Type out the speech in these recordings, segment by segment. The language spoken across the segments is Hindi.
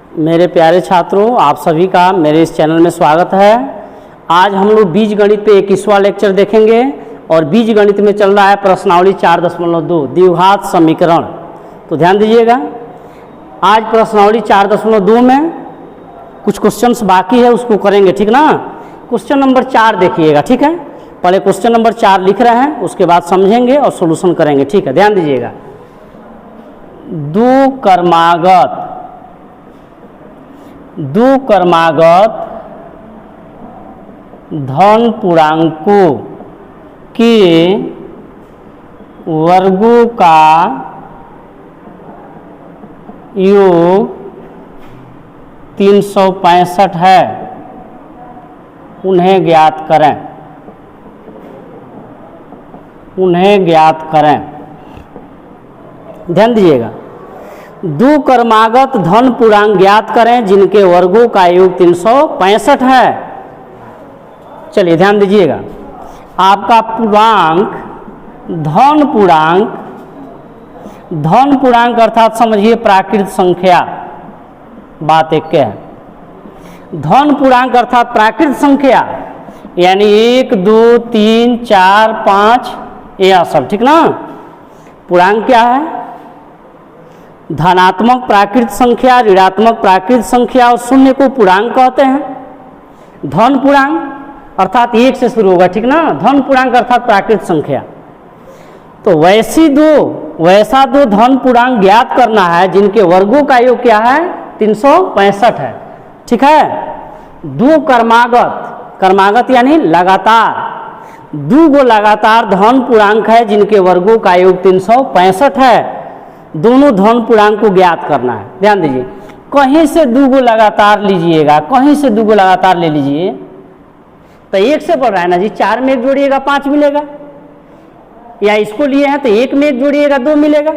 मेरे प्यारे छात्रों, आप सभी का मेरे इस चैनल में स्वागत है। आज हम लोग बीज गणित पे 21वां लेक्चर देखेंगे और बीज गणित में चल रहा है प्रश्नावली 4.2 द्विघात समीकरण। तो ध्यान दीजिएगा, आज प्रश्नावली 4.2 में कुछ क्वेश्चंस बाकी है, उसको करेंगे, ठीक ना। क्वेश्चन नंबर 4 देखिएगा, ठीक है। पहले क्वेश्चन नंबर 4 लिख रहे हैं, उसके बाद समझेंगे और सॉल्यूशन करेंगे, ठीक है। ध्यान दीजिएगा, द्विक्रमागत धन पूर्णांकों के वर्गों का योग 365 है, उन्हें ज्ञात करें। ध्यान दीजिएगा, द्विक्रमागत धन पूर्णांक ज्ञात करें जिनके वर्गों का योग 365 है। चलिए ध्यान दीजिएगा, आपका पूर्णांक धन पूर्णांक अर्थात समझिए प्राकृत संख्या, बात एक है। धन पूर्णांक अर्थात प्राकृत संख्या यानी 1, 2, 3, 4, 5 यह सब, ठीक ना। पूर्णांक क्या है? धनात्मक प्राकृत संख्या, ऋणात्मक प्राकृत संख्या और शून्य को पूर्णांक कहते हैं। धन पूर्णांक अर्थात 1 से शुरू होगा, ठीक ना। धन पूर्णांक अर्थात प्राकृत संख्या। तो वैसा दो धन पूर्णांक ज्ञात करना है जिनके वर्गों का योग क्या है? 365 है, ठीक है। क्रमागत यानी लगातार, दो लगातार धन पूर्णांक है जिनके वर्गों का योग 365 है। दोनों धन पूर्णांक को ज्ञात करना है। ध्यान दीजिए, कहीं से दो लगातार लीजिएगा, कहीं से दो लगातार ले लीजिए तो 1 से बढ़ रहा है ना जी। 4 में 1 जोड़िएगा 5 मिलेगा, या इसको लिए हैं तो 1 में 1 जोड़िएगा 2 मिलेगा।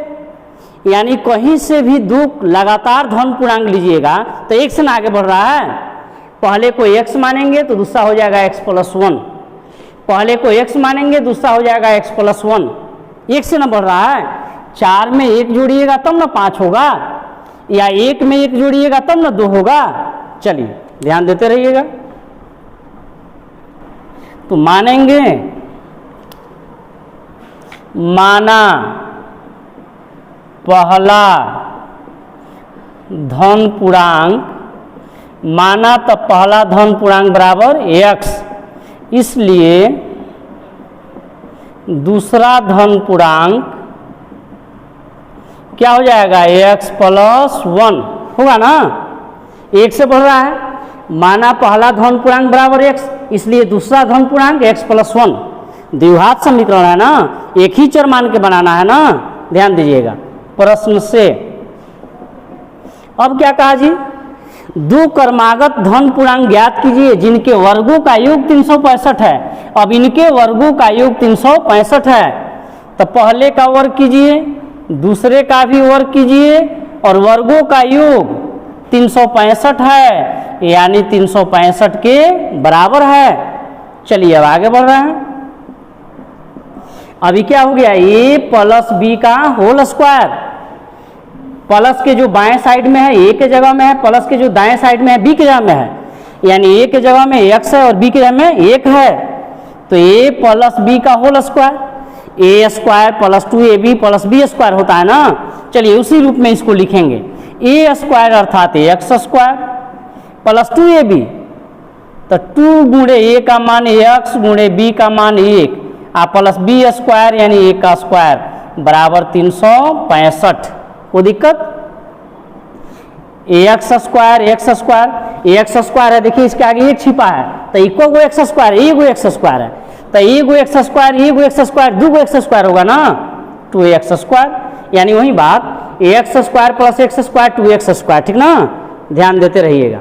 यानी कहीं से भी 2 लगातार धन पूर्णांक लीजिएगा तो 1 से ना आगे बढ़ रहा है। पहले को x मानेंगे तो दूसरा हो जाएगा x + 1, पहले को x मानेंगे दूसरा हो जाएगा x + 1। 1 से ना बढ़ रहा है। 4 में 1 जोड़िएगा तब ना 5 होगा, या 1 में 1 जोड़िएगा तब ना 2 होगा। चलिए ध्यान देते रहिएगा। तो मानेंगे, माना पहला धन पूर्णांक, माना तो पहला धन पूर्णांक बराबर x, इसलिए दूसरा धन पूर्णांक क्या हो जाएगा? x + 1 होगा ना। 1 से बढ़ रहा है, माना पहला धन पूर्णांक बराबर x, इसलिए दूसरा धन पूर्णांक x + 1। द्विघात समीकरण है ना, एक ही चर मान के बनाना है ना। ध्यान दीजिएगा प्रश्न से। अब क्या कहा जी? द्विक्रमागत धन पूर्णांक ज्ञात कीजिए जिनके वर्गों का योग 365 है। अब इनके वर्गों का योग 365 है, तो पहले का वर्ग कीजिए, दूसरे का भी वर्ग कीजिए और वर्गों का योग 365 है, यानी 365 के बराबर है। चलिए अब आगे बढ़ रहे हैं। अभी क्या हो गया? a + b का होल स्क्वायर। प्लस के जो बाएं साइड में है a के जगह में है, प्लस के जो दाएं साइड में है b के जगह में है। यानी a के जगह में x है और b के जगह में 1 है। तो a + b का whole square, a² + 2ab + b² होता है ना। चलिए उसी रूप में इसको लिखेंगे। a² अर्थात x² + 2ab, तो 2 गुणे a का मान x गुणे b का मान 1 प्लस b² यानी 1 का स्क्वायर बराबर 365। कोई दिक्कत? x² है, देखिए इसके आगे 1 छिपा है तो इक्वल को x², एगो x² है तो एगो x², दूगो x² होगा ना, 2x²। यानी वही बात, x² + x² 2x², ठीक ना। ध्यान देते रहिएगा।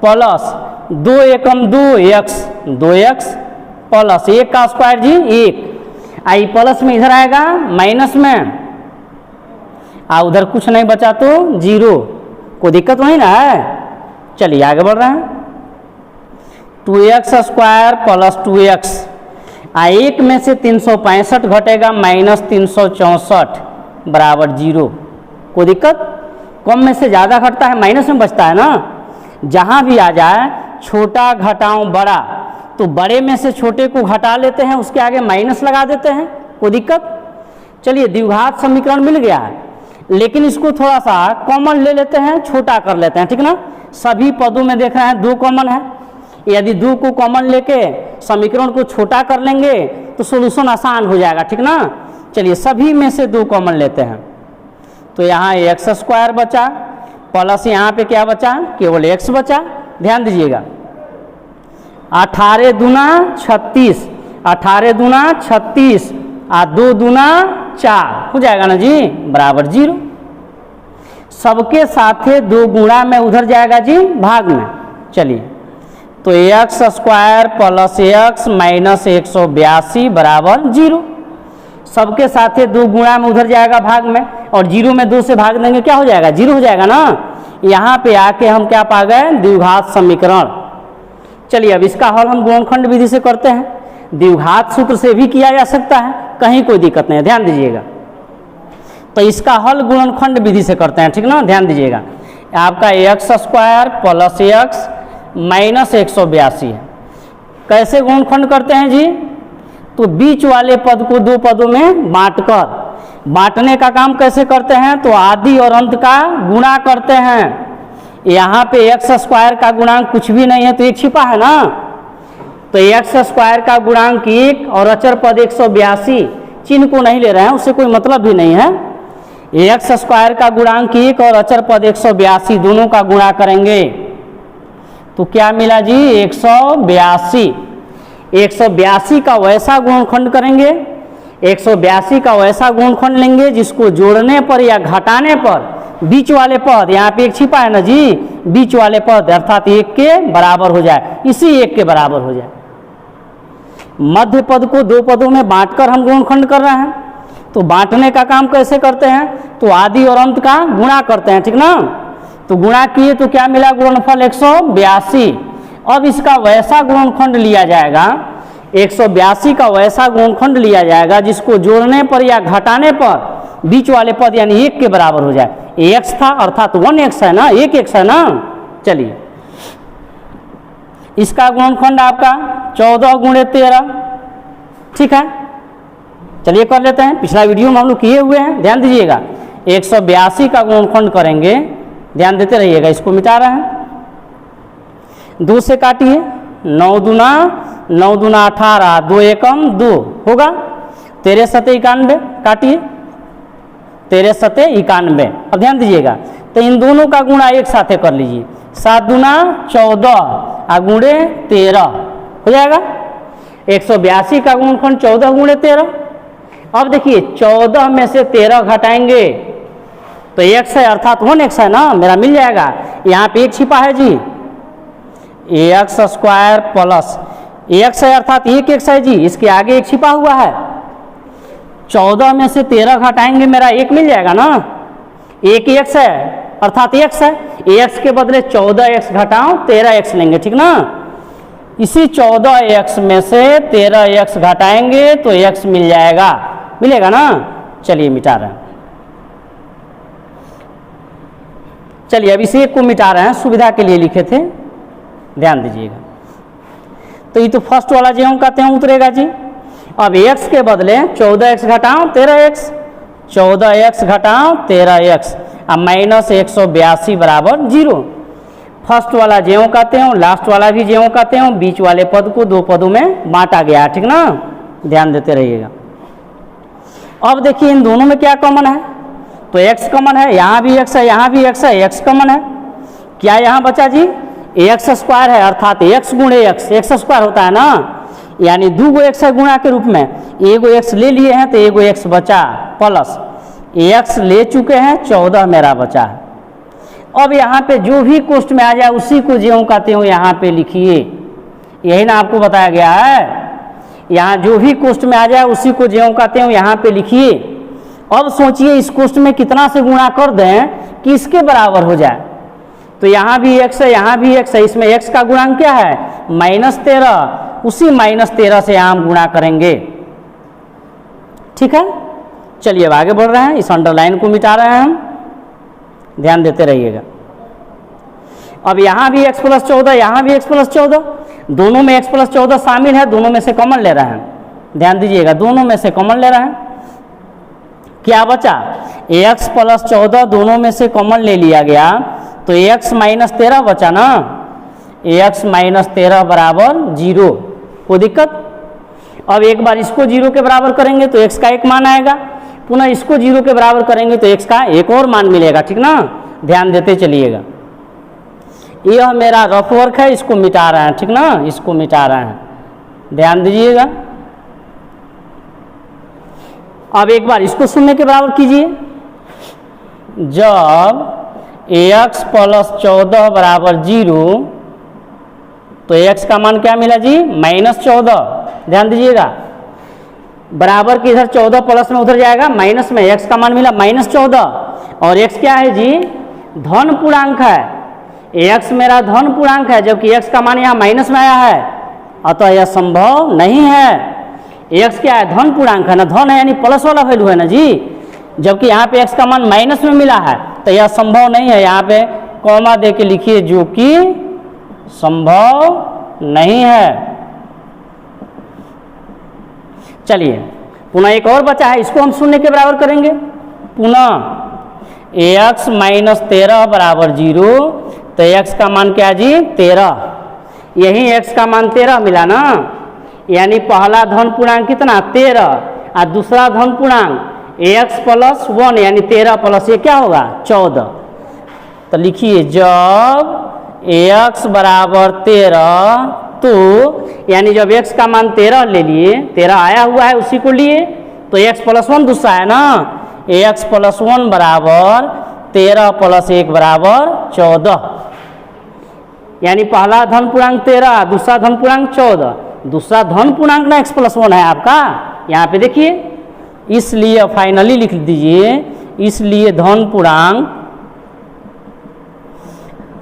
प्लस 2 एकम 2x, 2x प्लस 1 का स्क्वायर जी 1, आई प्लस में इधर आएगा माइनस में, उधर कुछ नहीं बचा तो 0। कोई दिक्कत नहीं ना है। चलिए आगे बढ़ रहे हैं। 2x² + 2x, 1 में से 365 घटेगा -364 बराबर 0। कोई दिक्कत? कम में से ज़्यादा घटता है, माइनस में बचता है ना। जहाँ भी आ जाए छोटा घटाओ बड़ा, तो बड़े में से छोटे को घटा लेते हैं, उसके आगे माइनस लगा देते हैं, कोई दिक्कत। चलिए द्विघात समीकरण मिल गया है, लेकिन इसको थोड़ा सा कॉमन ले लेते हैं, छोटा कर लेते हैं, ठीक ना। सभी पदों में देख रहे हैं 2 कॉमन है, यदि 2 को कॉमन लेके समीकरण को छोटा कर लेंगे तो सॉल्यूशन आसान हो जाएगा, ठीक ना। चलिए सभी में से 2 कॉमन लेते हैं, तो यहाँ एक्स स्क्वायर बचा प्लस यहाँ पे क्या बचा, केवल एक्स बचा। ध्यान दीजिएगा 18 दूना 36, 18 दूना 36 और 2 दूना 4 हो जाएगा ना जी, बराबर 0। सबके साथे 2 गुणा में उधर जाएगा जी भाग में। चलिए तो x square plus x minus 182 बराबर 0। सबके साथे 2 गुणा में उधर जाएगा भाग में, और 0 में 2 से भाग देंगे क्या हो जाएगा, 0 हो जाएगा ना। यहाँ पे आके हम क्या पा गए, द्विघात समीकरण। चलिए अब इसका हल हम गुणनखंड विधि से करते हैं। द्विघात सूत्र से भी किया जा सकता है, कहीं कोई दिक्कत नहीं है, ध्यान दीजिएगा। तो इसका हल गुणनखंड विधि से करते हैं, ठीक ना। ध्यान दीजिएगा आपका x square plus x minus 182 है। कैसे गुणनखंड करते हैं जी, तो बीच वाले पद को 2 पदों में बांटकर, बांटने का काम कैसे करते हैं, तो आदि और अंत का गुणा करते हैं। यहाँ पे एक्स स्क्वायर का गुणांक कुछ भी नहीं है, तो 1 छिपा है ना, तो एक्स स्क्वायर का गुणांक 1 और अचर पद 182, चिन्ह को नहीं ले रहे हैं, उससे कोई मतलब भी नहीं है। एक्स स्क्वायर का गुणांक 1 और अचर पद 182 दोनों का गुणा करेंगे तो क्या मिला जी, 182। 182 का वैसा गुणनखंड करेंगे, 182 का वैसा गुणनखंड लेंगे जिसको जोड़ने पर या घटाने पर बीच वाले पद, यहाँ पे 1 छिपा है ना जी, बीच वाले पद अर्थात 1 के बराबर हो जाए, इसी 1 के बराबर हो जाए। मध्य पद को 2 पदों में बांटकर हम गुणनखंड कर रहे हैं, तो बांटने का काम कैसे करते हैं, तो आदि और अंत का गुणा करते हैं, ठीक ना। तो गुणा किए तो क्या मिला, गुणनफल 182। अब इसका वैसा गुणनखंड लिया जाएगा, 182 का वैसा गुणनखंड लिया जाएगा जिसको जोड़ने पर या घटाने पर बीच वाले पद यानी 1 के बराबर हो जाए। x था अर्थात 1x है ना, 1x है ना। चलिए इसका गुणनखंड आपका 14 गुणे 13, ठीक है। चलिए कर लेते हैं, पिछला वीडियो में हम लोग किए हुए हैं, ध्यान दीजिएगा। 182 का गुणनखंड करेंगे, ध्यान देते रहिएगा, इसको मिटा रहे हैं। 2 से काटिए, 9 दूना 18, 2 एकम 2 होगा, 13 सते 91 काटिए, 13 सते 91। अब ध्यान दीजिएगा, तो इन दोनों का गुणा एक साथ कर लीजिए, 7 दूना 14 और गुणे 13 हो जाएगा। 182 का गुणनखंड 14 गुणे 13। अब देखिए 14 में से 13 घटाएंगे तो x है अर्थात 1x है ना, मेरा मिल जाएगा। यहाँ पे 1 छिपा है जी, एक्स स्क्वायर प्लस x है अर्थात 1x है जी, इसके आगे 1 छिपा हुआ है। 14 में से 13 घटाएंगे, मेरा 1 मिल जाएगा ना, 1 x है अर्थात x है, x के बदले 14x घटाओ 13x लेंगे, ठीक ना। इसी 14x में से 13x घटाएंगे तो x मिल जाएगा, मिलेगा ना। चलिए मिटा रहे हैं, चलिए अब इस 1 को मिटा रहे हैं, सुविधा के लिए लिखे थे, ध्यान दीजिएगा। तो ये तो फर्स्ट वाला ज्यों का त्यों उतरेगा जी। अब x के बदले 14x घटाओ 13x, 14x घटाओ 13x अब माइनस 182 बराबर 0। फर्स्ट वाला ज्यों का त्यों, लास्ट वाला भी ज्यों का त्यों, बीच वाले पद को 2 पदों में बांटा गया, ठीक ना, ध्यान देते रहिएगा। अब देखिए इन दोनों में क्या कॉमन है, तो x कॉमन है, यहाँ भी x है, यहाँ भी x है, x कॉमन है। क्या यहाँ बचा जी, एक्स स्क्वायर है अर्थात x गुणे x स्क्वायर होता है ना, यानी 2 गो x है गुणा के रूप में, 1 गो x ले लिए हैं तो 1 गो x बचा, प्लस x ले चुके हैं 14 मेरा बचा है। अब यहाँ पे जो भी कोष्ट में आ जाए उसी को ज्यों का त्यों यहाँ पे लिखिए, यही ना आपको बताया गया है, यहाँ जो भी कोष्ट में आ जाए उसी को ज्यों का त्यों यहाँ पे लिखिए। अब सोचिए इस कोष्ट में कितना से गुणा कर दें कि इसके बराबर हो जाए, तो यहाँ भी x है, यहाँ भी x है, इसमें x का गुणांक क्या है, -13, उसी -13 से यहाँ हम गुणा करेंगे, ठीक है। चलिए अब आगे बढ़ रहे हैं, इस अंडरलाइन को मिटा रहे हैं हम, ध्यान देते रहिएगा। अब यहाँ भी x प्लस 14, यहाँ भी x प्लस 14, दोनों में x प्लस 14 शामिल है, दोनों में से कॉमन ले रहे हैं। ध्यान दीजिएगा, दोनों में से कॉमन ले रहे हैं। क्या बचा? x प्लस 14 दोनों में से कॉमन ले लिया गया, तो x माइनस 13 बचा ना। x माइनस 13 बराबर 0, कोई दिक्कत? अब एक बार इसको 0 के बराबर करेंगे तो x का एक मान आएगा, पुनः इसको 0 के बराबर करेंगे तो x का एक और मान मिलेगा, ठीक ना। ध्यान देते चलिएगा। यह मेरा रफ वर्क है, इसको मिटा रहे हैं, ठीक ना, इसको मिटा रहे हैं, ध्यान दीजिएगा। अब एक बार इसको 0 के बराबर कीजिए। जब ax प्लस 14 बराबर 0 तो x का मान क्या मिला जी? माइनस 14। ध्यान दीजिएगा, बराबर के इधर 14 प्लस में उधर जाएगा, माइनस में x का मान मिला माइनस 14, और x क्या है जी? धन पूर्णांक है। x मेरा धन पूर्णांक है, जबकि x का मान यहाँ माइनस में आया है, अतः यह संभव नहीं है। x क्या है? धन पूर्णांक है ना, धन है यानी प्लस वाला वैल्यू है ना जी, जबकि यहाँ पे x का मान माइनस में मिला है, तो यह संभव नहीं है। यहाँ पे कॉमा दे के लिखिए, जो कि संभव नहीं है। चलिए पुनः एक और बचा है, इसको हम 0 के बराबर करेंगे। पुनः ax माइनस 13 बराबर 0, तो x का मान क्या जी? 13। यही x का मान 13 मिला ना, यानी पहला धन पूर्णांक कितना? 13, और दूसरा धन पूर्णांक ax प्लस 1 यानी 13 प्लस ये क्या होगा? 14। तो लिखिए, जब ax बराबर 13, तो यानी जब x का मान 13 ले लिए, 13 आया हुआ है उसी को लिए, तो x प्लस 1 दूसरा है ना, ax प्लस 1 बराबर 13 प्लस 1 बराबर 14, यानी पहला धन पूर्णांक 13, दूसरा धन पूर्णांक 14, दूसरा धन पूर्णांक ना x प्लस 1 है आपका, यहाँ पे देखिए। इसलिए फाइनली लिख दीजिए, इसलिए धन पूर्णांक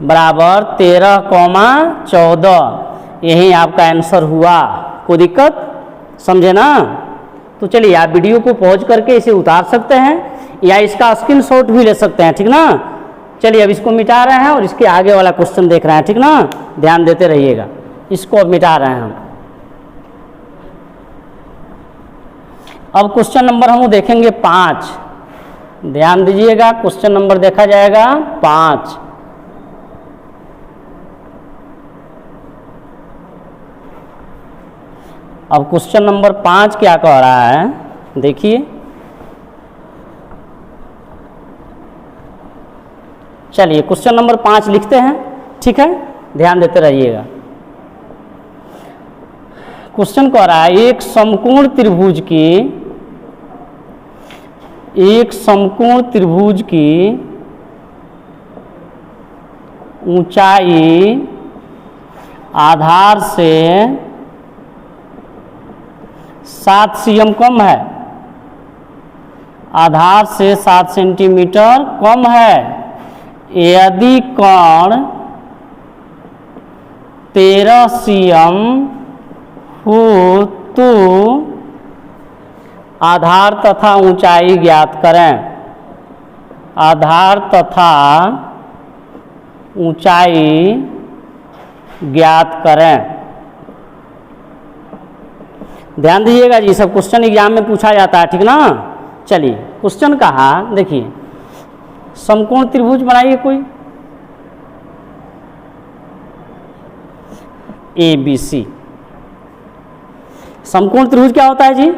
बराबर 13,14, यही आपका आंसर हुआ। कोई दिक्कत? समझे ना। तो चलिए आप वीडियो को पॉज करके इसे उतार सकते हैं, या इसका स्क्रीनशॉट भी ले सकते हैं, ठीक ना। चलिए अब इसको मिटा रहे हैं और इसके आगे वाला क्वेश्चन देख रहे हैं, ठीक ना। ध्यान देते रहिएगा, इसको अब मिटा रहे हैं हम। अब क्वेश्चन नंबर हम देखेंगे 5। ध्यान दीजिएगा, क्वेश्चन नंबर देखा जाएगा 5। अब क्वेश्चन नंबर 5 क्या कह रहा है, देखिए। चलिए क्वेश्चन नंबर 5 लिखते हैं, ठीक है, ध्यान देते रहिएगा। क्वेश्चन कह रहा है, एक समकोण त्रिभुज की ऊंचाई आधार से 7 cm कम है, आधार से 7 सेंटीमीटर कम है। यदि कोण 13 cm हो तो आधार तथा ऊंचाई ज्ञात करें। आधार तथा ऊंचाई ज्ञात करें। ध्यान दीजिएगा जी, सब क्वेश्चन एग्जाम में पूछा जाता है, ठीक ना। चलिए क्वेश्चन कहा, देखिए, समकोण त्रिभुज बनाइए कोई ABC। समकोण त्रिभुज क्या होता है जी?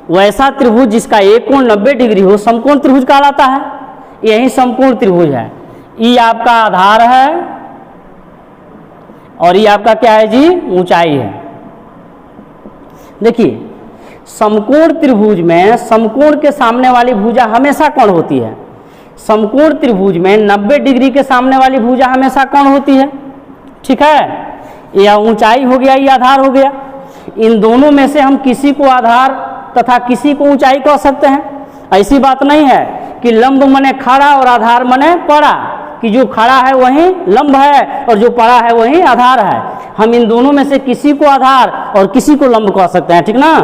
वैसा त्रिभुज जिसका एक कोण 90 डिग्री हो, समकोण त्रिभुज कहलाता है। यही समकोण त्रिभुज है। E आपका आधार है और E आपका क्या है जी? ऊंचाई है। देखिए समकोण त्रिभुज में समकोण के सामने वाली भुजा हमेशा कोण होती है। समकोण त्रिभुज में 90 डिग्री के सामने वाली भुजा हमेशा कोण होती है, ठीक है। यह ऊंचाई हो गया, ये आधार हो गया। इन दोनों में से हम किसी को आधार तथा किसी को ऊंचाई कह सकते हैं। ऐसी बात नहीं है कि लंब मने खड़ा और आधार मने पड़ा, कि जो खड़ा है वही लंब है और जो पड़ा है वही आधार है। हम इन दोनों में से किसी को आधार और किसी को लंब कह सकते हैं, ठीक ना।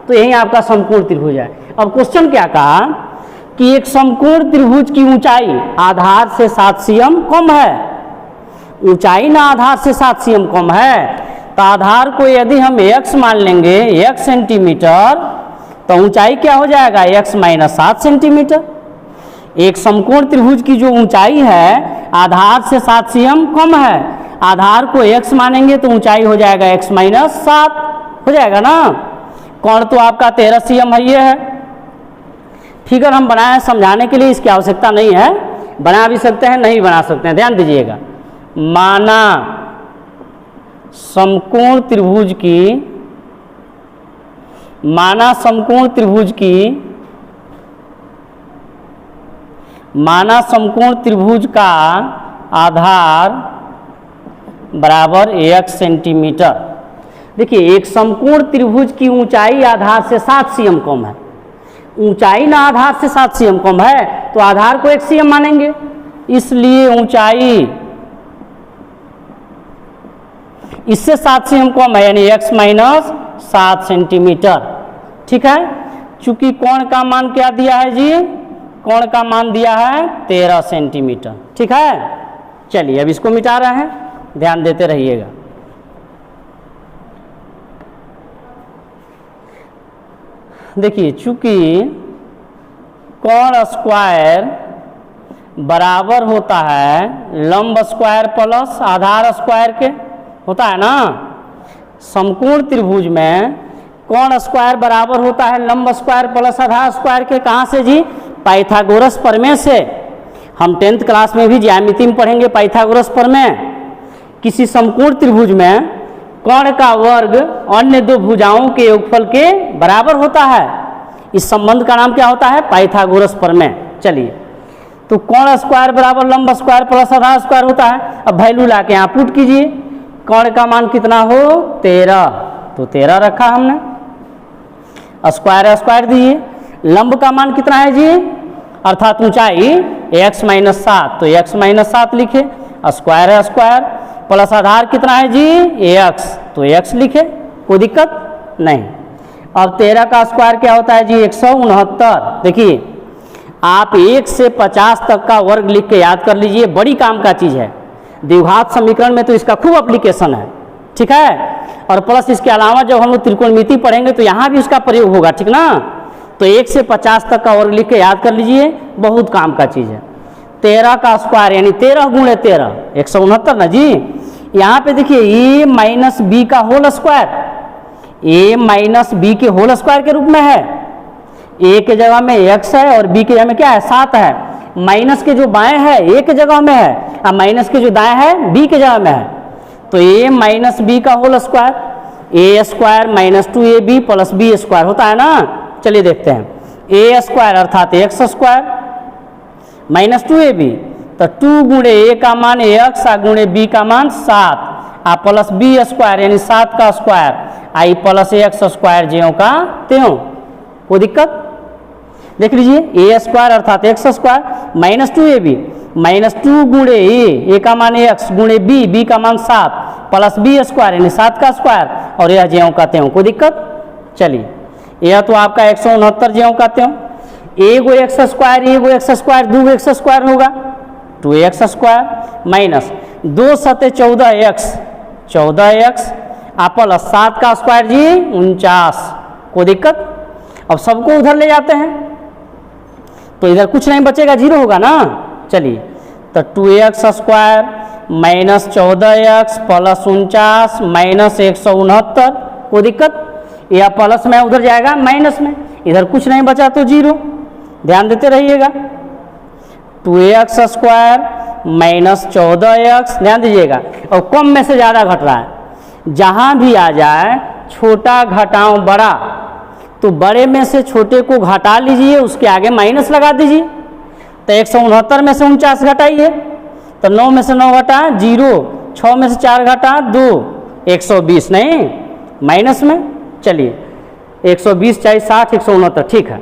तो यही आपका समकोण त्रिभुज है। अब क्वेश्चन क्या कहा, कि एक समकोण त्रिभुज की ऊंचाई आधार से 7 cm कम है। ऊंचाई ना आधार से 7 cm कम है, तो आधार को यदि हम x मान लेंगे, x सेंटीमीटर, तो ऊंचाई क्या हो जाएगा, x माइनस 7 सेंटीमीटर। एक समकोण त्रिभुज की जो ऊंचाई है आधार से 7 cm कम है, आधार को x मानेंगे तो ऊंचाई हो जाएगा x माइनस 7 हो जाएगा ना। कोण तो आपका 13 cm है, ये है। फिगर हम बनाए समझाने के लिए, इसकी आवश्यकता नहीं है, बना भी सकते हैं नहीं बना सकते हैं, ध्यान दीजिएगा। माना समकोण त्रिभुज का आधार बराबर 1 सेंटीमीटर। देखिए एक समकोण त्रिभुज की ऊंचाई आधार से 7 cm कम है, ऊंचाई ना आधार से 7 cm कम है, तो आधार को 1 cm मानेंगे, इसलिए ऊंचाई इससे 7 cm कम है, यानी x माइनस 7 सेंटीमीटर। ठीक है, चूंकि कोण का मान क्या दिया है जी, कोण का मान दिया है 13 सेंटीमीटर। ठीक है, चलिए अब इसको मिटा रहे हैं, ध्यान देते रहिएगा। देखिए चूंकि कोण स्क्वायर बराबर होता है लंब स्क्वायर प्लस आधार स्क्वायर के, होता है ना। समकोण त्रिभुज में कोण स्क्वायर बराबर होता है लंब स्क्वायर प्लस आधार स्क्वायर के। कहाँ से जी, पाइथागोरस प्रमेय से। हम 10th क्लास में भी ज्यामिति में पढ़ेंगे पाइथागोरस प्रमेय। किसी समकोण त्रिभुज में कोण का वर्ग अन्य दो भुजाओं के योगफल के बराबर होता है। इस संबंध का नाम क्या होता है, पाइथागोरस प्रमेय। चलिए, तो कोण स्क्वायर बराबर लंब स्क्वायर प्लस आधार स्क्वायर होता है। अब वैल्यू ला के यहाँ पुट कीजिए, कोण का मान कितना हो 13, तो 13 रखा हमने, स्क्वायर स्क्वायर दिए। लंब का मान कितना है जी, अर्थात ऊंचाई x माइनस 7, तो x माइनस 7 लिखे, स्क्वायर है स्क्वायर, प्लस आधार कितना है जी x, तो x लिखे, कोई दिक्कत नहीं। अब 13 का स्क्वायर क्या होता है जी 169। देखिए आप 1 से 50 तक का वर्ग लिख के याद कर लीजिए, बड़ी काम का चीज़ है। द्विघात समीकरण में तो इसका खूब एप्लीकेशन है, ठीक है। और प्लस इसके अलावा जब हम लोग त्रिकोणमिति पढ़ेंगे तो यहाँ भी उसका प्रयोग होगा, ठीक ना। तो 1 से 50 तक का वर्ग लिख के याद कर लीजिए, बहुत काम का चीज़ है। 13 का स्क्वायर यानी 13 गुणे 13 169 ना जी। यहाँ पे देखिए a माइनस बी का whole square, a minus B के होल स्क्वायर के रूप में है। a के जगह में x है और b के जगह में क्या है 7 है। माइनस के जो बाएं है a के जगह में है, और माइनस के जो दाएं है b के जगह में है। तो a माइनस बी का whole square, a square minus 2ab plus b square होता है ना। चलिए देखते हैं, a स्क्वायर अर्थात x स्क्वायर माइनस 2ab, तो 2 गुणे a का मान x गुणे b का मान 7 आ प्लस b स्क्वायर यानी 7 का स्क्वायर आई प्लस x स्क्वायर ज्यों का त्यों, कोई दिक्कत। देख लीजिए a स्क्वायर अर्थात x square minus 2ab minus 2 गुणे a का मान x गुणे b का मान 7 प्लस b स्क्वायर यानी 7 का स्क्वायर और यह ज्यों का त्यों, कोई दिक्कत। चलिए यह तो आपका 169 ज्यों का त्यों। एगो एक्स स्क्वायर एगो एक्स स्क्वायर दो एक्स स्क्वायर होगा 2x स्क्वायर माइनस 2 सते 14x 14x प्लस 7 का स्क्वायर जी 49, कोई दिक्कत। अब सबको उधर ले जाते हैं तो इधर कुछ नहीं बचेगा, 0 होगा ना। चलिए तो 2x square minus 14x plus 49 minus 169, कोई दिक्कत। यह प्लस में उधर जाएगा माइनस में, इधर कुछ नहीं बचा तो 0, ध्यान देते रहिएगा। 2x स्क्वायर माइनस 14x, ध्यान दीजिएगा। और कम में से ज़्यादा घट रहा है, जहाँ भी आ जाए छोटा घटाओ बड़ा, तो बड़े में से छोटे को घटा लीजिए, उसके आगे माइनस लगा दीजिए। तो 169 में से 49 घटाइए, तो 9 में से 9 घटा 0, 6 में से 4 घटा 2, 120 नहीं माइनस में। चलिए 120 चाहे 60 169, ठीक है।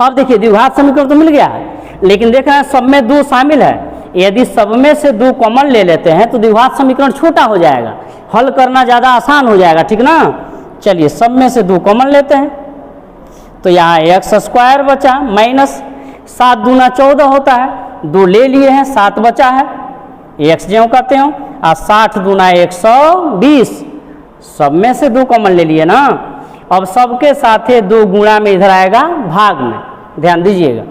अब देखिए द्विघात समीकरण तो मिल गया है, लेकिन देख रहे हैं सब में 2 शामिल है। यदि सब में से 2 कॉमन ले लेते हैं तो द्विघात समीकरण छोटा हो जाएगा, हल करना ज़्यादा आसान हो जाएगा, ठीक ना। चलिए सब में से 2 कॉमन लेते हैं, तो यहाँ एक्स स्क्वायर बचा माइनस 7 दूना 14 होता है, 2 ले लिए हैं, 7 बचा है, एक्स ज्यों कहते हो, और 60 दूना 120, सब में से 2 कॉमन ले लिए ना। अब सबके साथ 2 गुणा में इधर आएगा भाग में, ध्यान दीजिएगा,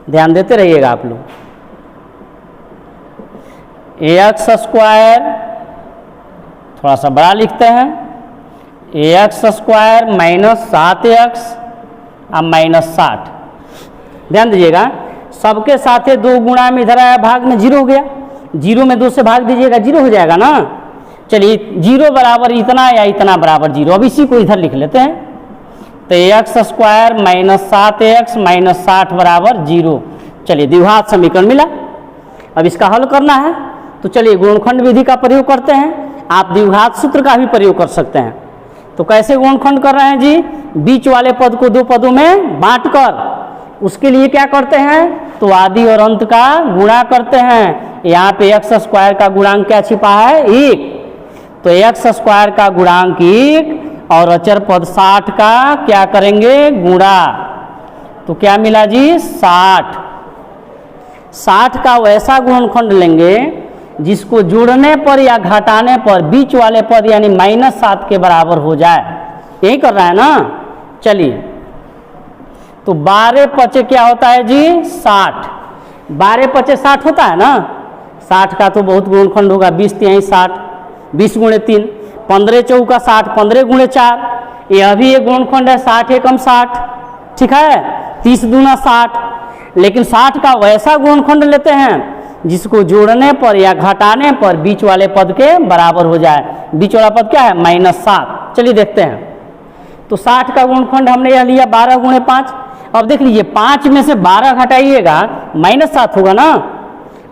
ध्यान देते रहिएगा आप लोग। एक्स स्क्वायर थोड़ा सा बड़ा लिखते हैं, एक्स स्क्वायर माइनस 7x और माइनस 60, ध्यान दीजिएगा, सबके साथ 2 गुणा में इधर आया भाग में 0 हो गया, 0 में 2 से भाग दीजिएगा 0 हो जाएगा ना। चलिए 0 बराबर इतना या इतना बराबर 0, अब इसी को इधर लिख लेते हैं। तो x square minus 7x minus 60 बराबर 0। चलिए द्विघात समीकरण मिला। अब इसका हल करना है तो चलिए गुणनखंड विधि का प्रयोग करते हैं, आप द्विघात सूत्र का भी प्रयोग कर सकते हैं। तो कैसे गुणनखंड कर रहे हैं जी, बीच वाले पद को 2 पदों में बांटकर, उसके लिए क्या करते हैं, तो आदि और अंत का गुणा करते हैं। यहाँ पे एक्स स्क्वायर का गुणांक क्या छिपा है, 1, तो एक्स स्क्वायर का गुणांक 1 और अचर पद 60 का क्या करेंगे, गुणा, तो क्या मिला जी 60। 60 का वैसा गुणनखंड लेंगे जिसको जोड़ने पर या घटाने पर बीच वाले पद यानी माइनस 7 के बराबर हो जाए, यही कर रहा है ना। चलिए तो 12 पचे क्या होता है जी 60, 12 पचे 60 होता है ना। 60 का तो बहुत गुणनखंड होगा, 20 तिहाई 60, 20 गुणे 3, 15 चौका 60, 15 गुणे 4, यह भी एक गुणनखंड है, 60 एकम 60, ठीक है, 30 दूना 60। लेकिन 60 का वैसा गुणनखंड लेते हैं जिसको जोड़ने पर या घटाने पर बीच वाले पद के बराबर हो जाए। बीच वाला पद क्या है, माइनस 7। चलिए देखते हैं, तो 60 का गुणनखंड हमने यह लिया 12 गुणे 5। अब देख लीजिए 5 में से 12 घटाइएगा माइनस 7 होगा ना,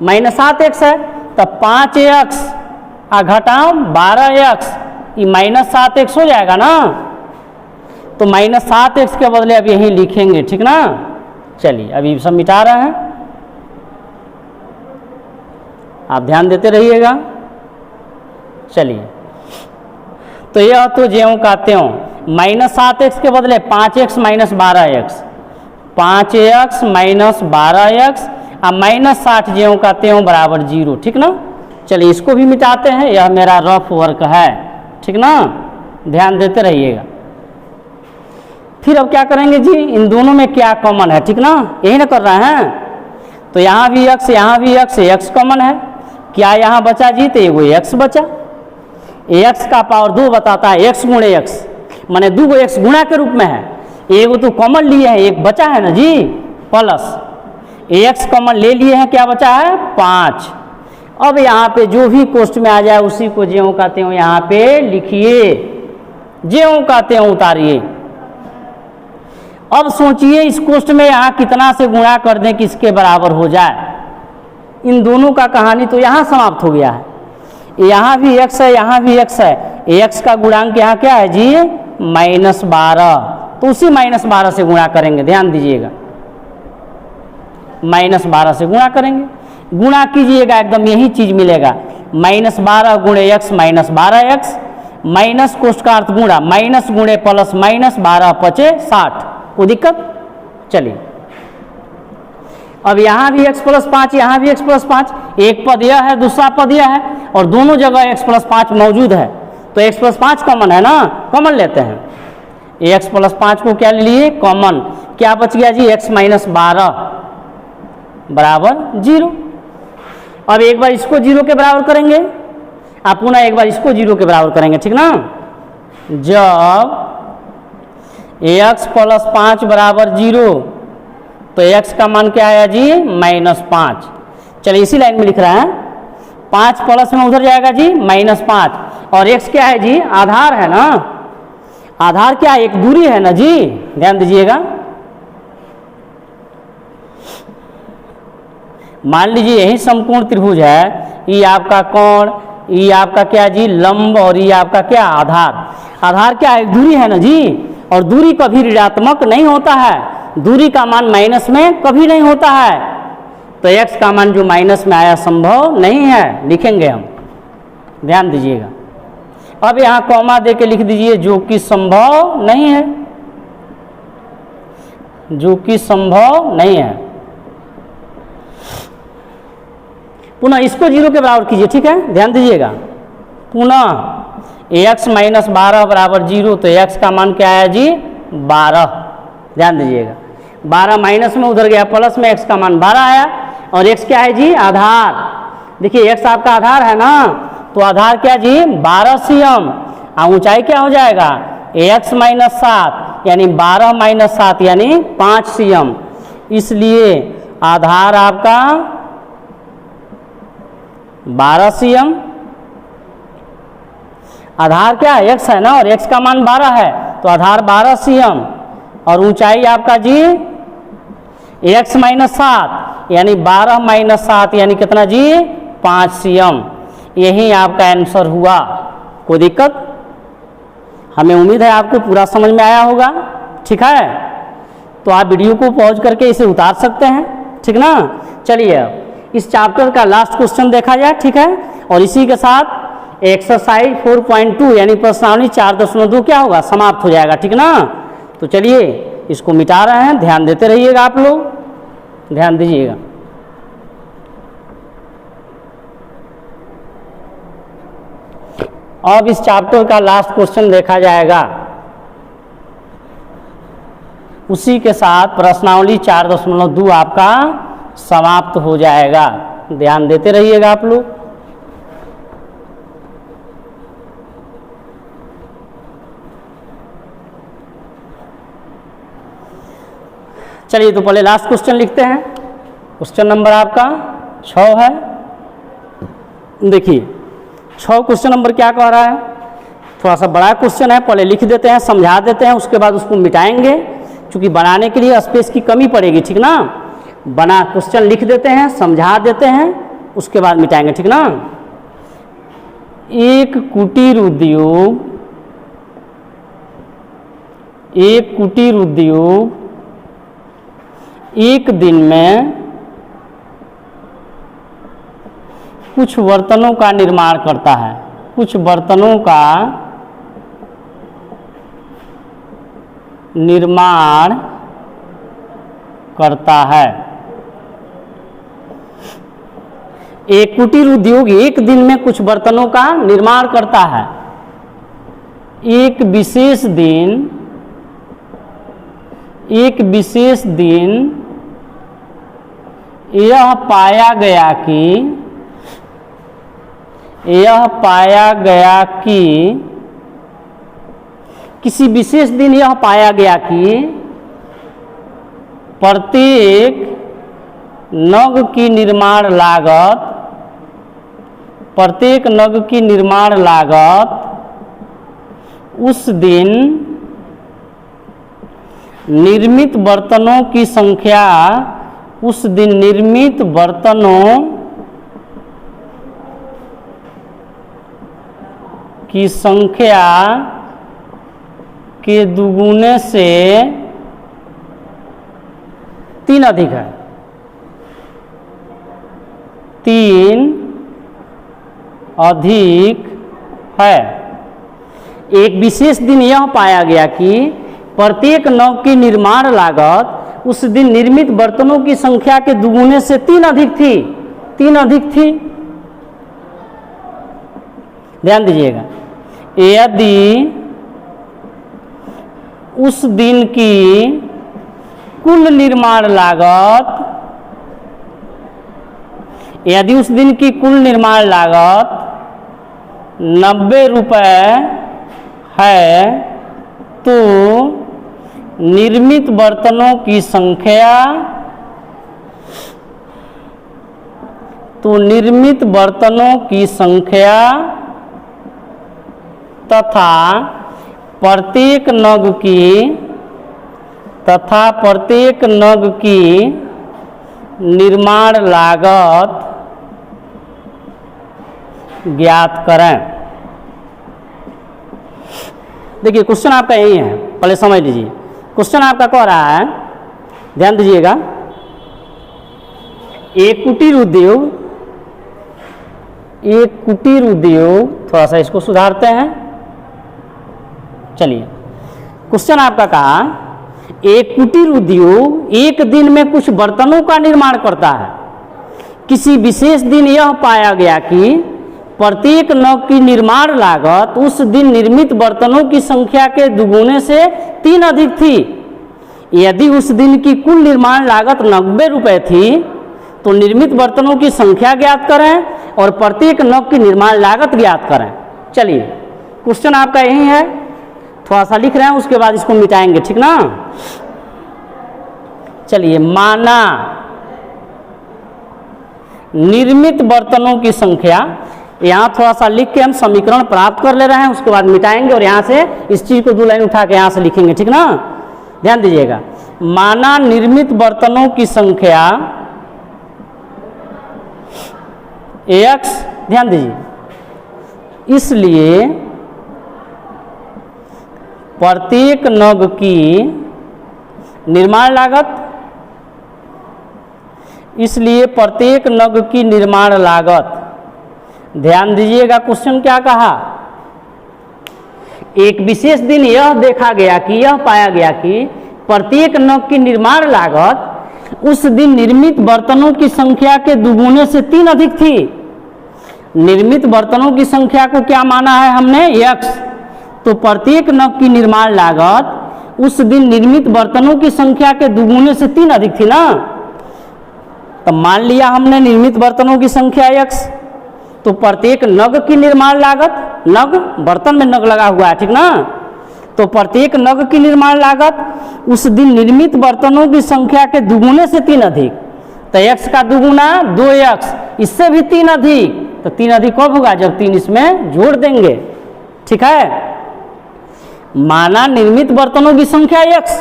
माइनस 7 एक्स है, तब 5x घटाओ 12x, ये माइनस 7 एक्स हो जाएगा ना। तो माइनस 7 एक्स के बदले अब यहीं लिखेंगे, ठीक ना। चलिए अभी सब मिटा रहे हैं, आप ध्यान देते रहिएगा। चलिए तो यह तो ज्यों का त्यों, माइनस 7x के बदले 5x minus 12x, 5x minus 12x और माइनस 60 ज्यों का त्यों बराबर 0, ठीक ना। चलिए इसको भी मिटाते हैं, यह मेरा रफ वर्क है, ठीक ना, ध्यान देते रहिएगा। फिर अब क्या करेंगे जी, इन दोनों में क्या कॉमन है, ठीक ना, यही ना कर रहे हैं। तो यहाँ भी x, यहाँ भी x कॉमन है, क्या यहाँ बचा जी, तो एगो x बचा, x का पावर 2 बताता है, x गुणे x माने 2 x गुणा के रूप में है, एगो तो कॉमन लिए हैं, एक बचा है ना जी, प्लस x कॉमन ले लिए हैं, क्या बचा है 5। अब यहाँ पे जो भी कोष्ठ में आ जाए उसी को ज्यों का त्यों यहाँ पे लिखिए, ज्यों का त्यों उतारिए। अब सोचिए इस कोष्ठ में यहाँ कितना से गुणा कर दें कि इसके बराबर हो जाए। इन दोनों का कहानी तो यहाँ समाप्त हो गया है, यहाँ भी x है, यहाँ भी x है, x का गुणांक यहाँ क्या है जी माइनस 12, तो उसी माइनस 12 से गुणा करेंगे, ध्यान दीजिएगा, माइनस 12 से गुणा करेंगे, गुणा कीजिएगा एकदम यही चीज मिलेगा, माइनस 12 गुणे x माइनस 12x, माइनस कोष्ठ का अर्थ गुणा, माइनस गुणे प्लस माइनस 12 पचे 60, कोई दिक्कत। चलिए अब यहाँ भी x प्लस 5, यहाँ भी x प्लस 5, एक पद यह है दूसरा पद यह है और दोनों जगह x प्लस 5 मौजूद है, तो x प्लस 5 कॉमन है ना, कॉमन लेते हैं, x प्लस 5 को क्या ले लिए कॉमन, क्या बच गया जी x माइनस 12 बराबर 0। अब एक बार इसको 0 के बराबर करेंगे, आप पुनः एक बार इसको 0 के बराबर करेंगे, ठीक ना। जब x प्लस 5 बराबर 0 तो x का मान क्या आया जी -5। चलिए इसी लाइन में लिख रहे हैं, 5 प्लस में उधर जाएगा जी -5, और x क्या है जी आधार है ना, आधार क्या है, एक दूरी है ना जी, ध्यान दीजिएगा। मान लीजिए यही समकोण त्रिभुज है, ये आपका कोण, ये आपका क्या जी लंब, और ये आपका क्या आधार। आधार क्या है, एक दूरी है ना जी, और दूरी कभी ऋणात्मक नहीं होता है, दूरी का मान माइनस में कभी नहीं होता है, तो x का मान जो माइनस में आया संभव नहीं है, लिखेंगे हम, ध्यान दीजिएगा। अब यहाँ कॉमा दे के लिख दीजिए जो कि संभव नहीं है, जो कि संभव नहीं है। पुनः इसको 0 के बराबर कीजिए, ठीक है, ध्यान दीजिएगा। पुनः x माइनस 12 बराबर 0, तो x का मान क्या है जी 12, ध्यान दीजिएगा। 12 माइनस में उधर गया, प्लस में x का मान 12 आया, और x क्या है जी आधार। देखिए x आपका आधार है ना, तो आधार क्या जी 12 सीएम, और ऊंचाई क्या हो जाएगा x माइनस 7 यानी 12 माइनस 7 यानी 5 सीएम। इसलिए आधार आपका 12 सीएम, आधार क्या है x है ना, और x का मान 12 है, तो आधार 12 सीएम, और ऊंचाई आपका जी x माइनस 7 यानी 12 माइनस 7 यानी कितना जी 5 सीएम। यही आपका आंसर हुआ। कोई दिक्कत? हमें उम्मीद है आपको पूरा समझ में आया होगा, ठीक है। तो आप वीडियो को पॉज करके इसे उतार सकते हैं, ठीक ना। चलिए अब इस चैप्टर का लास्ट क्वेश्चन देखा जाए, ठीक है, और इसी के साथ एक्सरसाइज 4.2 यानी प्रश्नावली 4.2 क्या होगा समाप्त हो जाएगा, ठीक ना। तो चलिए इसको मिटा रहे हैं, ध्यान देते रहिएगा, आप लोग ध्यान दीजिएगा। अब इस चैप्टर का लास्ट क्वेश्चन देखा जाएगा, उसी के साथ प्रश्नावली 4.2 आपका समाप्त हो जाएगा। ध्यान देते रहिएगा आप लोग। चलिए तो पहले लास्ट क्वेश्चन लिखते हैं। क्वेश्चन नंबर आपका 6 है। देखिए 6 क्वेश्चन नंबर क्या कह रहा है, थोड़ा सा बड़ा क्वेश्चन है, पहले लिख देते हैं, समझा देते हैं, उसके बाद उसको मिटाएंगे, क्योंकि बनाने के लिए स्पेस की कमी पड़ेगी, ठीक ना। बना क्वेश्चन लिख देते हैं, समझा देते हैं, उसके बाद मिटाएंगे, ठीक ना। एक कुटीर उद्योग एक दिन में कुछ बर्तनों का निर्माण करता है, कुछ बर्तनों का निर्माण करता है। एक कुटीर उद्योग एक दिन में कुछ बर्तनों का निर्माण करता है। एक विशेष दिन यह पाया गया कि किसी विशेष दिन यह पाया गया कि प्रत्येक नग की निर्माण लागत उस दिन निर्मित बर्तनों की संख्या के दुगुने से 3 अधिक है। 3 अधिक है। एक विशेष दिन यह पाया गया कि प्रत्येक नग की निर्माण लागत उस दिन निर्मित बर्तनों की संख्या के दुगुने से 3 अधिक थी। ध्यान दीजिएगा। यदि उस दिन की कुल निर्माण लागत 90 रुपये है, तो निर्मित बर्तनों की संख्या तथा प्रत्येक नग की निर्माण लागत ज्ञात करें। देखिए क्वेश्चन आपका यही है, पहले समझ लीजिए। क्वेश्चन आपका कह रहा है, ध्यान दीजिएगा, एक कुटीर उद्योग थोड़ा सा इसको सुधारते हैं। चलिए क्वेश्चन आपका कहा, एक कुटीर उद्योग एक दिन में कुछ बर्तनों का निर्माण करता है। किसी विशेष दिन यह पाया गया कि प्रत्येक नग की निर्माण लागत उस दिन निर्मित बर्तनों की संख्या के दुगुने से 3 अधिक थी। यदि उस दिन की कुल निर्माण लागत 90 रुपये थी तो निर्मित बर्तनों की संख्या ज्ञात करें और प्रत्येक नग की निर्माण लागत ज्ञात करें। चलिए क्वेश्चन आपका यही है, थोड़ा सा लिख रहे हैं उसके बाद इसको मिटाएंगे, ठीक ना। चलिए, माना निर्मित बर्तनों की संख्या, यहाँ थोड़ा सा लिख के हम समीकरण प्राप्त कर ले रहे हैं, उसके बाद मिटाएंगे और यहाँ से इस चीज को 2 लाइन उठा के यहाँ से लिखेंगे, ठीक ना। ध्यान दीजिएगा, माना निर्मित बर्तनों की संख्या x, ध्यान दीजिए, इसलिए प्रत्येक नग की निर्माण लागत, इसलिए प्रत्येक नग की निर्माण लागत, ध्यान दीजिएगा क्वेश्चन क्या कहा, एक विशेष दिन यह देखा गया कि यह पाया गया कि प्रत्येक नग की निर्माण लागत उस दिन निर्मित बर्तनों की संख्या के दुगुने से 3 अधिक थी। निर्मित बर्तनों की संख्या को क्या माना है हमने, x, तो प्रत्येक नग की निर्माण लागत उस दिन निर्मित बर्तनों की संख्या के दुगुने से 3 अधिक थी ना। तो मान लिया हमने निर्मित बर्तनों की संख्या x, तो प्रत्येक नग की निर्माण लागत, नग बर्तन में नग लगा हुआ है, ठीक ना, तो प्रत्येक नग की निर्माण लागत उस दिन निर्मित बर्तनों की संख्या के दुगुने से 3 अधिक, तो x का दुगुना 2x, इससे भी 3 अधिक, तो 3 अधिक कब होगा, जब 3 इसमें जोड़ देंगे, ठीक है। माना निर्मित बर्तनों की संख्या x,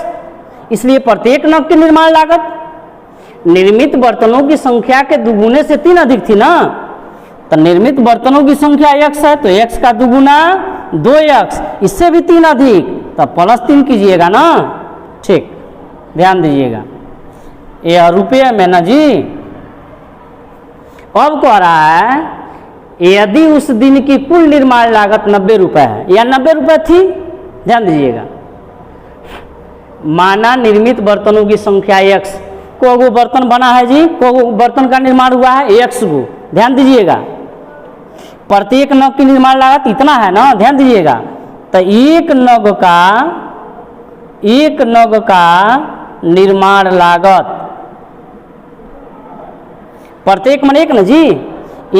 इसलिए प्रत्येक नग की निर्माण लागत निर्मित बर्तनों की संख्या के दुगुने से 3 अधिक थी ना, तो निर्मित बर्तनों की संख्या x है, तो x का दुगुना 2x, इससे भी 3 अधिक, तो +3 कीजिएगा ना, ठीक। ध्यान दीजिएगा, यह रुपये में ना जी। अब कह रहा है यदि उस दिन की कुल निर्माण लागत 90 रुपये है या 90 रुपये थी, ध्यान दीजिएगा, माना निर्मित बर्तनों की संख्या x, को वो बर्तन बना है जी, को वो बर्तन का निर्माण हुआ है x को, ध्यान दीजिएगा, प्रत्येक नग की निर्माण लागत इतना है ना, ध्यान दीजिएगा, तो एक नग का निर्माण लागत, प्रत्येक मन एक ना जी,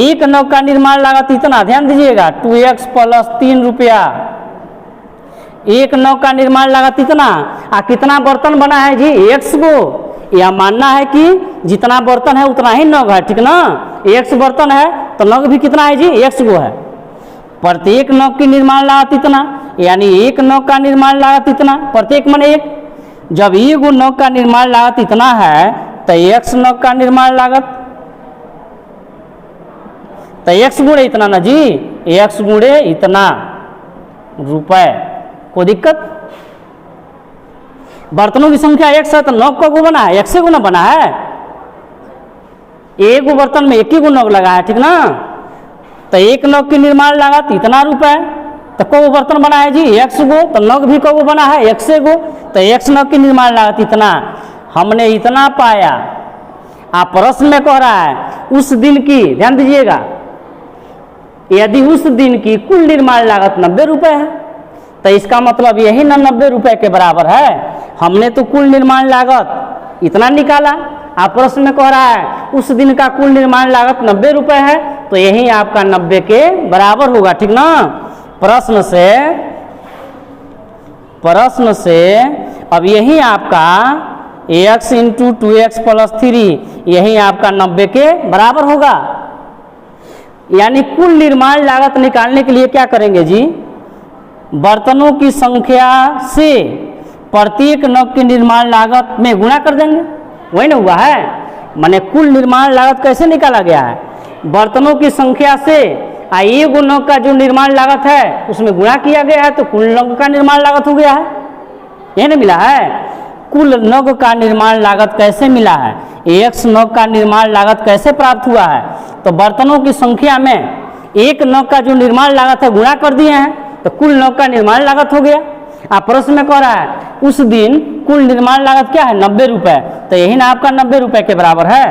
एक नग का निर्माण लागत इतना, ध्यान दीजिएगा, 2x + 3 रुपया, एक नग का निर्माण लागत इतना। कितना बर्तन बना है जी, x को, यह मानना है कि जितना बर्तन है उतना ही नग है, ठीक ना, x बर्तन है तो नग भी कितना है जी, x गो है। प्रत्येक नग की निर्माण लागत इतना, यानी एक नग का निर्माण लागत इतना, प्रत्येक मन एक, जब एक गो नग का निर्माण लागत इतना है तो x नग का निर्माण लागत, तो x गुणे इतना ना जी, x गुणे इतना रुपए, कोई दिक्कत। बर्तनों की संख्या x है तो नग का गो बना है, x गुना बना है, एक गो बर्तन में एक ही गो नग लगा है, ठीक ना, तो एक नग की निर्माण लागत इतना रुपए, तो को बर्तन बना है जी x गो, तो नग भी को बना है x गो, तो x नग की निर्माण लागत इतना, हमने इतना पाया। आप प्रश्न में कह रहा है उस दिन की, ध्यान दीजिएगा, यदि उस दिन की कुल निर्माण लागत 90 रुपये है तो इसका मतलब यही ना 90 रुपये के बराबर है। हमने तो कुल निर्माण लागत इतना निकाला, आप प्रश्न में कह रहा है उस दिन का कुल निर्माण लागत 90 रुपये है, तो यही आपका 90 के बराबर होगा, ठीक ना। प्रश्न से अब यही आपका x × 2x + 3 यही आपका 90 के बराबर होगा। यानी कुल निर्माण लागत निकालने के लिए क्या करेंगे जी, बर्तनों की संख्या से प्रत्येक नग की निर्माण लागत में गुणा कर देंगे, वही ना हुआ है। माने कुल निर्माण लागत कैसे निकाला गया है, बर्तनों की संख्या से एक नग का जो निर्माण लागत है उसमें गुणा किया गया है, तो कुल नग का निर्माण लागत हो गया है, यही ना मिला है। कुल नग का निर्माण लागत कैसे मिला है, x नग का निर्माण लागत कैसे प्राप्त हुआ है, तो बर्तनों की संख्या में एक नग का जो निर्माण लागत है गुणा कर दिए हैं, तो कुल नग का निर्माण लागत हो गया। आप प्रश्न में कह रहा है उस दिन कुल निर्माण लागत क्या है 90 रुपये, तो यही ना आपका 90 रुपये के बराबर है।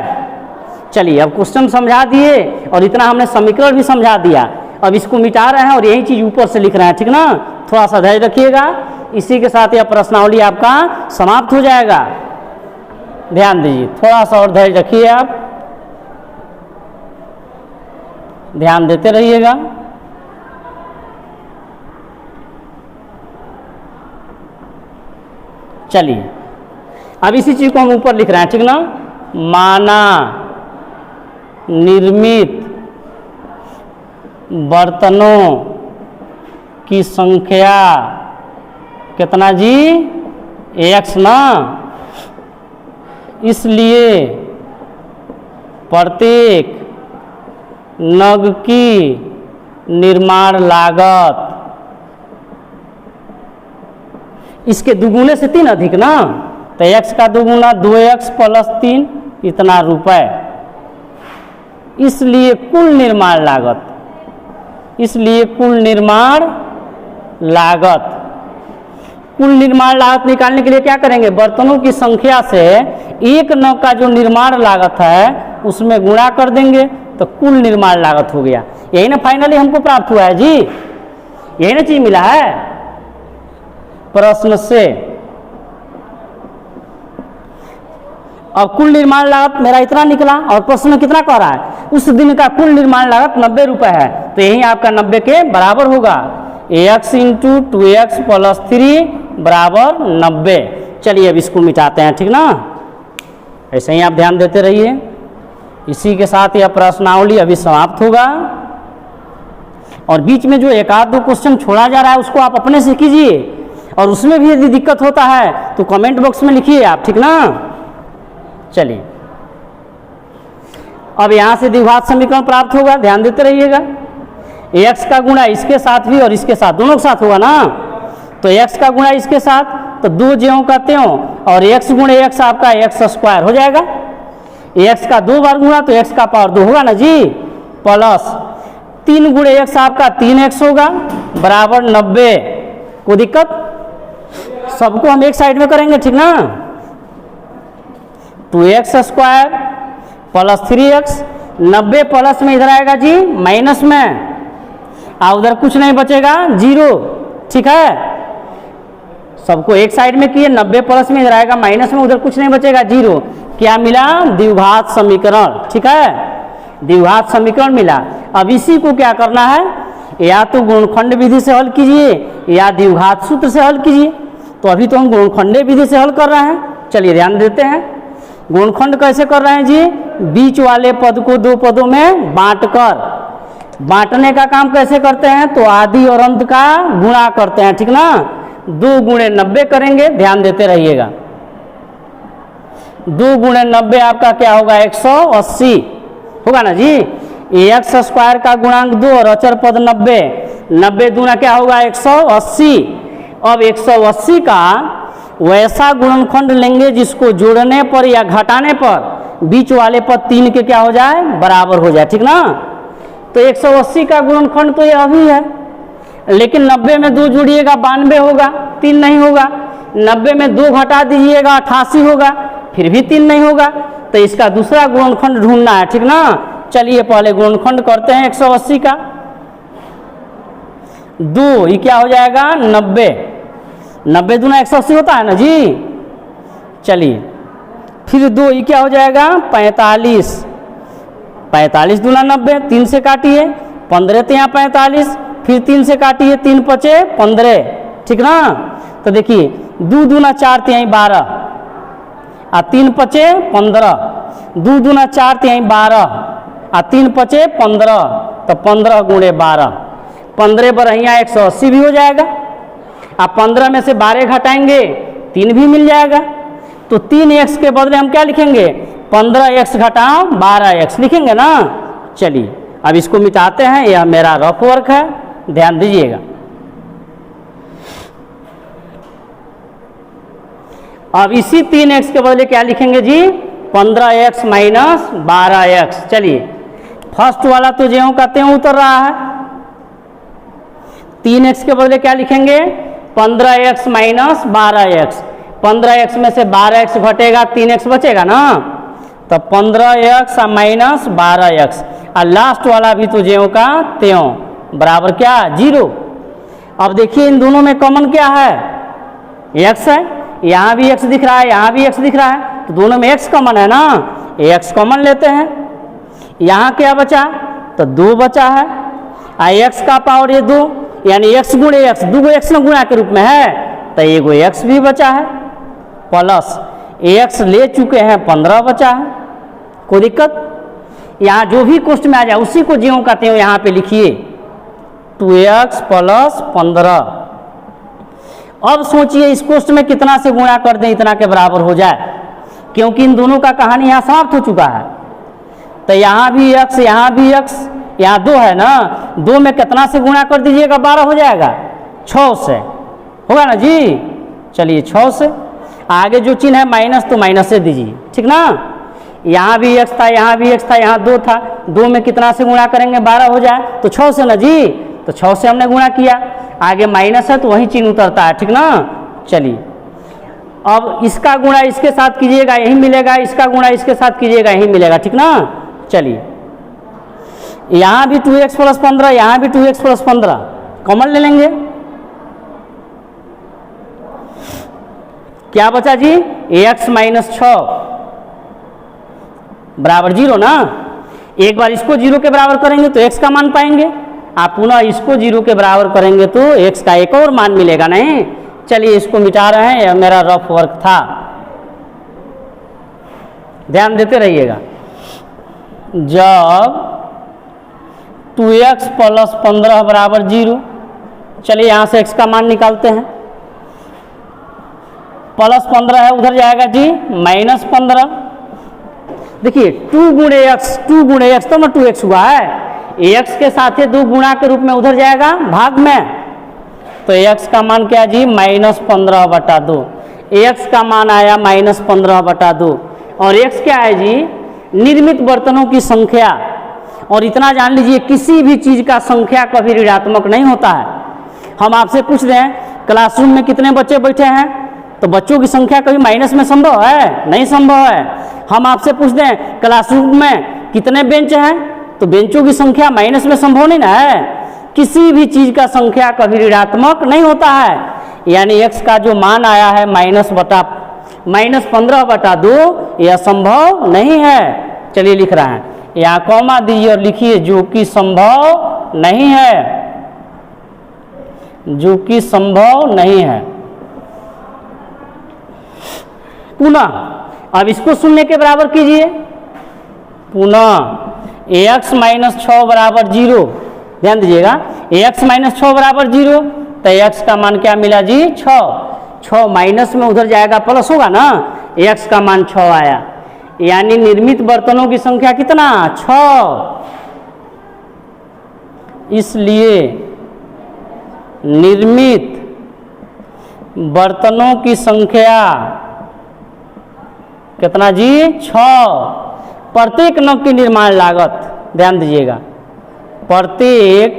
चलिए अब क्वेश्चन समझा दिए और इतना हमने समीकरण भी समझा दिया, अब इसको मिटा रहे हैं और यही चीज़ ऊपर से लिख रहे हैं, ठीक ना। थोड़ा सा धैर्य रखिएगा, इसी के साथ यह प्रश्नावली आपका समाप्त हो जाएगा। ध्यान दीजिए, थोड़ा सा और धैर्य रखिए, आप ध्यान देते रहिएगा। चलिए अब इसी चीज को हम ऊपर लिख रहे हैं, ठीक ना। माना निर्मित बर्तनों की संख्या कितना जी, x ना, इसलिए प्रत्येक नग की निर्माण लागत इसके दुगुने से 3 अधिक ना, तो x का दुगुना 2x प्लस 3 इतना रुपए, इसलिए कुल निर्माण लागत, इसलिए कुल निर्माण लागत, कुल निर्माण लागत निकालने के लिए क्या करेंगे, बर्तनों की संख्या से एक नग का जो निर्माण लागत है उसमें गुणा कर देंगे तो कुल निर्माण लागत हो गया। यही ना फाइनली हमको प्राप्त हुआ है जी, यही ना चीज मिला है प्रश्न से। अब कुल निर्माण लागत मेरा इतना निकला और प्रश्न कितना कह रहा है, उस दिन का कुल निर्माण लागत 90 रुपये है, तो यही आपका 90 के बराबर होगा। x इंटू 2x प्लस 3 बराबर 90। चलिए अब इसको मिटाते हैं, ठीक ना। ऐसे ही आप ध्यान देते रहिए, इसी के साथ यह प्रश्नावली अभी समाप्त होगा। और बीच में जो एक आध दो क्वेश्चन छोड़ा जा रहा है उसको आप अपने से कीजिए, और उसमें भी यदि दिक्कत होता है तो कमेंट बॉक्स में लिखिए आप, ठीक ना। चलिए अब यहां से द्विघात समीकरण प्राप्त होगा, ध्यान देते रहिएगा। x का गुणा इसके साथ भी और इसके साथ दोनों के साथ होगा ना, तो x का गुणा इसके साथ तो 2 ज्यों का त्यों, और x गुणे x आपका x स्क्वायर हो जाएगा। x का 2 बार गुणा तो x का पावर 2 होगा ना जी, प्लस 3 गुणे x आपका 3x होगा बराबर 90। कोई दिक्कत, सबको हम एक साइड में करेंगे, ठीक ना। 2x square plus 3x, 90 plus में इधर आएगा जी माइनस में, और उधर कुछ नहीं बचेगा 0, ठीक है। सबको एक साइड में किए, 90 प्लस में इधर आएगा माइनस में, उधर कुछ नहीं बचेगा 0। क्या मिला, द्विघात समीकरण, ठीक है, द्विघात समीकरण मिला। अब इसी को क्या करना है, या तो गुणनखंड विधि से हल कीजिए या द्विघात सूत्र से हल कीजिए। तो अभी तो हम गुणनखंडीय विधि से हल कर रहे हैं, चलिए ध्यान देते हैं। गुणनखंड कैसे कर रहे हैं जी, बीच वाले पद को 2 पदों में बांटकर, बांटने का काम कैसे करते हैं, तो आदि और अंत का गुणा करते हैं, ठीक ना। 2 गुणे 90 करेंगे, ध्यान देते रहिएगा। 2 गुणे 90 आपका क्या होगा, 180 होगा ना जी। x स्क्वायर का गुणांक 2 और अचर पद 90, 90 दूना क्या होगा 180। अब 180 का वैसा गुणनखंड लेंगे जिसको जोड़ने पर या घटाने पर बीच वाले पद 3 के क्या हो जाए, बराबर हो जाए, ठीक ना। तो 180 का गुणनखंड तो ये अभी है, लेकिन 90 में 2 जोड़िएगा 92 होगा, 3 नहीं होगा। 90 में 2 घटा दीजिएगा 88 होगा, फिर भी 3 नहीं होगा। तो इसका दूसरा गुणनखंड ढूंढना है, ठीक ना। चलिए पहले गुणनखंड करते हैं 180 का। 2 ये क्या हो जाएगा 90, 90 दूना 180 होता है ना जी। चलिए फिर 2 ये क्या हो जाएगा 45, 45 दूना 90, 3 से काटिए 15 तो यहाँ 45, फिर 3 से काटिए 3 पचे 15, ठीक ना। तो देखिए 2 दूना 4 तो यहीं 12, और 3 पचे 15, 2 दूना 4 तो यहीं 12, और 3 पचे 15, तो 15 गुणे 12, 15 पर यहाँ 180 भी हो जाएगा। आप 15 में से 12 घटाएंगे 3 भी मिल जाएगा। तो 3x के बदले हम क्या लिखेंगे, 15x घटाओ 12x लिखेंगे ना। चलिए अब इसको मिटाते हैं, यह मेरा रफ वर्क है, ध्यान दीजिएगा। अब इसी 3x के बदले क्या लिखेंगे जी 15x माइनस 12x। चलिए फर्स्ट वाला तो ज्यों का त्यों उतर रहा है, 3x के बदले क्या लिखेंगे 15x माइनस 12x, 15x में से 12x घटेगा 3x बचेगा ना, तो 15x माइनस 12x, और लास्ट वाला भी तो ज्यों का त्यों बराबर क्या 0। अब देखिए इन दोनों में कॉमन क्या है, x है, यहाँ भी x दिख रहा है, यहाँ भी x दिख रहा है, तो दोनों में x कॉमन है ना, x कॉमन लेते हैं। यहाँ क्या बचा, तो 2 बचा है, x का पावर ये 2, यानी x गुणे x, 2 को x न गुणा के रूप में है, तो एगो x भी बचा है, प्लस x ले चुके हैं 15 बचा है। कोई दिक्कत, यहाँ जो भी क्वेश्चन में आ जाए उसी को ज्यों का त्यों यहाँ पे लिखिए, 2x प्लस 15। अब सोचिए इस क्वेश्चन में कितना से गुणा कर दें इतना के बराबर हो जाए, क्योंकि इन दोनों का कहानी यहाँ समाप्त हो चुका है। तो यहाँ भी x, यहाँ भी x, यहाँ 2 है ना, 2 में कितना से गुणा कर दीजिएगा 12 हो जाएगा, 6 से होगा ना जी। चलिए 6 से, आगे जो चिन्ह है माइनस तो माइनस से दीजिए, ठीक ना। यहाँ भी x था, यहाँ भी x था, यहाँ 2 था, 2 में कितना से गुणा करेंगे 12 हो जाए, तो 6 से ना जी, तो 6 से हमने गुणा किया, आगे माइनस है तो वही चिन्ह उतरता है, ठीक ना। चलिए अब इसका गुणा इसके साथ कीजिएगा यही मिलेगा, इसका गुणा इसके साथ कीजिएगा यही मिलेगा, ठीक ना। चलिए यहाँ भी 2x प्लस 15, यहाँ भी 2x प्लस 15 कॉमन ले लेंगे, क्या बचा जी, x माइनस 6 बराबर 0 ना। एक बार इसको 0 के बराबर करेंगे तो x का मान पाएंगे, आप पुनः इसको 0 के बराबर करेंगे तो x का एक और मान मिलेगा नहीं। चलिए इसको मिटा रहे हैं, यह मेरा रफ वर्क था, ध्यान देते रहिएगा। जब 2x प्लस 15 बराबर 0, चलिए यहाँ से x का मान निकालते हैं, प्लस 15 है उधर जाएगा जी माइनस 15। देखिए 2 गुणे x तो ना 2x हुआ है, x के साथ 2 गुणा के रूप में उधर जाएगा भाग में, तो x का मान क्या जी माइनस 15 बटा 2, x का मान आया माइनस 15 बटा 2। और x क्या है जी, निर्मित बर्तनों की संख्या। और इतना जान लीजिए किसी भी चीज़ का संख्या कभी ऋणात्मक नहीं होता है। हम आपसे पूछ रहे हैं क्लासरूम में कितने बच्चे बैठे हैं, तो बच्चों की संख्या कभी माइनस में संभव है, नहीं संभव है। हम आपसे पूछते हैं क्लासरूम में कितने बेंच हैं, तो बेंचों की संख्या माइनस में संभव नहीं ना है। किसी भी चीज़ का संख्या कभी ऋणात्मक नहीं होता है, यानी x का जो मान आया है माइनस 15 बटा 2 यह संभव नहीं है। चलिए लिख रहा है, यहाँ कॉमा दीजिए और लिखिए जो कि संभव नहीं है, जो कि संभव नहीं है। पुनः अब इसको शून्य के बराबर कीजिए, पुनः x माइनस 6 बराबर 0, ध्यान दीजिएगा x माइनस 6 बराबर 0, तो x का मान क्या मिला जी 6 माइनस में उधर जाएगा प्लस होगा ना, x का मान 6 आया, यानी निर्मित बर्तनों की संख्या कितना 6। इसलिए निर्मित बर्तनों की संख्या कितना जी 6। प्रत्येक नग की निर्माण लागत, ध्यान दीजिएगा प्रत्येक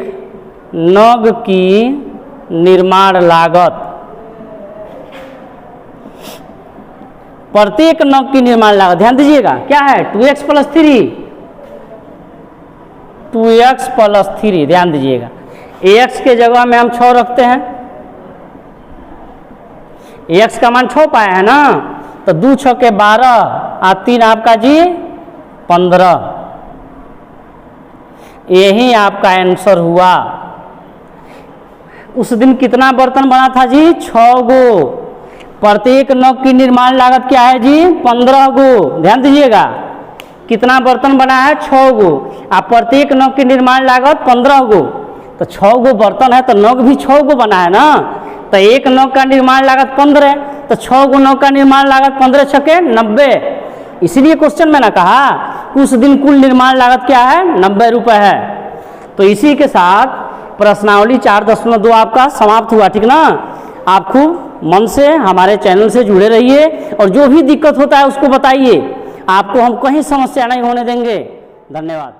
नग की निर्माण लागत, प्रत्येक नग की निर्माण लागत ध्यान दीजिएगा क्या है 2x प्लस 3, 2x प्लस 3, ध्यान दीजिएगा x के जगह में हम 6 रखते हैं, x का मान 6 पाया है ना, तो 2 6 के 12 और 3 आपका जी 15, यही आपका आंसर हुआ। उस दिन कितना बर्तन बना था जी 6 गो, प्रत्येक नग की निर्माण लागत क्या है जी 15 गो, ध्यान दीजिएगा कितना बर्तन बना है 6 गो, और प्रत्येक नग की निर्माण लागत 15 गो, तो 6 गो बर्तन है तो नग भी 6 गो बना है ना, तो एक नग का निर्माण लागत 15, तो 6 गो नग का निर्माण लागत 15 छके 90। इसीलिए क्वेश्चन में ना कहा उस दिन कुल निर्माण लागत क्या है 90 रुपये है। तो इसी के साथ प्रश्नावली 4.2 आपका समाप्त हुआ, ठीक ना। आप खूब मन से हमारे चैनल से जुड़े रहिए और जो भी दिक्कत होता है उसको बताइए, आपको हम कहीं समस्या नहीं होने देंगे। धन्यवाद।